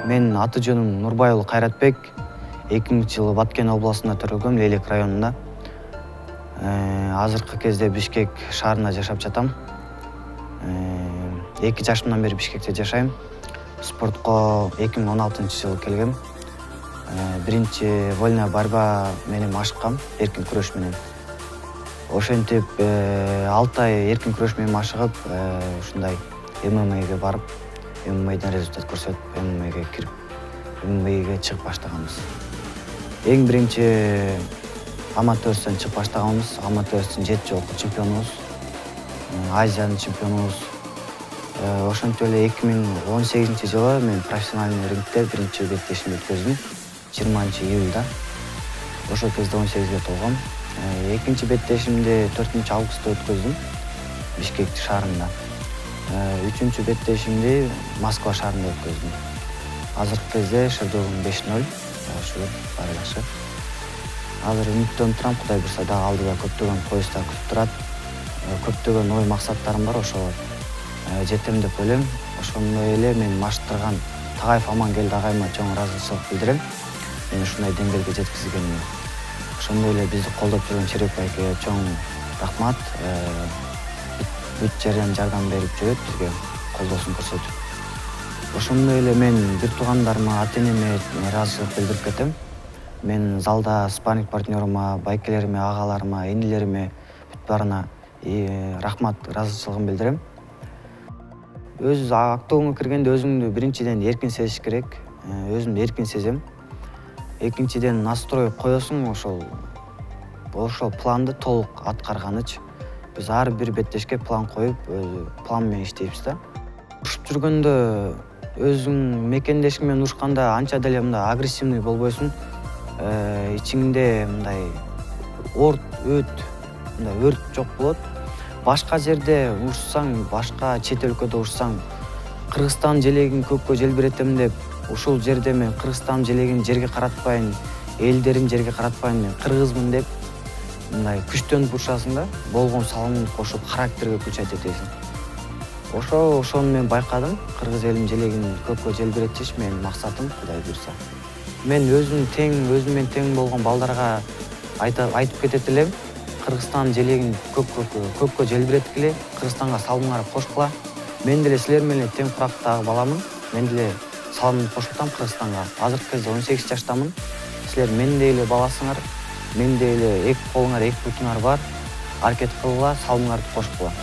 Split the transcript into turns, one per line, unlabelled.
Мен аты жөнүм Нурбай уулу Кайратбек. 2000-жылы Баткен областында төрөлгөм, Лелек районунда. Азыркы кезде Бишкек шаарында жашап жатам. 2 жашымдан бери Бишкекте жашайм. Спортко 2016-жылы келгем. Биринчи вольная борьба менен машыккам, эркин күрөш менен. Ошентип 6 ай эркин күрөш менен машыгып, ушундай ММАге барып, ММАдан результат көрсөтүп, ММАге кирип, ММАге чыгып баштаганбыз. Эң биринчи аматörдөн чыгып баштаганбыз. Аматörдөн 7 жолку чемпионубуз, Азиянын чемпионубуз. Ошентип эле 2018-жылы мен профессиональный рингде биринчи беттешимди өткөздүм, 20-июлда. Ошол кезде 18-ге толгом. Экинчи беттешимди 4-августта өткөздүм, Бишкек шаарында. 3-чү беттешимди Москва шаарында өткөздүм. Азыркы кезде шырдоогум 5-0, шүгүр, баары жакшы. Азыр үмүттөнүп турам, Кудай буйрса дагы алдыда көптөгөн поезддар күтүп турат. Көптөгөн ой максаттарым бар, ошого жетем деп ойлойм. Ошондой эле мен маштырган Тагаев Амангелди агайыма чоң ыраазычылык билдирем. Мени ушундай деңгээлге жеткизгенине. Ошондой эле бизди колдоп жүргөн Черек байке чоң рахмат. Бүт жерден жардам берип жүрөт бизге, колдоосун көрсөтүп. Ошондой эле мен бир туугандарыма, ата-энеме ыраазычылык билдирип кетем. Мен залда спарринг партнерума, байкелериме, агаларыма, энелериме бүт баарына рахмат, ыраазычылыгымды билдирем. Өз октогонго киргенде өзүңдү биринчиден эркин сезиш керек. Өзүмдү эркин сезем. Экинчиден настрой коесуң, ошол планды толук аткарганыч. Биз ар бир беттешке план коюп, план менен иштейбиз да. Урушуп жүргөндө өзүң мекендешиң менен урушканда анча деле мындай агрессивный болбойсуң. Ичиңде мындай өрт жок болот. Башка жерде урушсаң, башка чет өлкөдө урушсаң, Кыргызстан желегин көккө желбиретем деп, ушул жерде мен Кыргызстан желегин жерге каратпайын, элдерин жерге каратпайын, мен кыргызмын деп мындай күчтөнүп урушасың да, болгон салымыңды кошуп характерге күч этесиң. Ошону мен байкадым. Кыргыз элинин желегин көккө желбиретиш менин максатым, Кудай буйрса. Мен өзүм тең болгон балдарга айтып кетет элем. Кыргызстан желегин көккө желбиреткиле, Кыргызстанга салымыңарды кошкула. Мен деле силер менен тең курактагы баламын. Мен деле салымымды кошуп атам Кыргызстанга. Азыркы кезде 18 жаштамын. Силер мендей эле баласыңар, мендей эле эки колуңар, эки бутуңар бар. Аракет кылгыла, салымыңарды кошкула.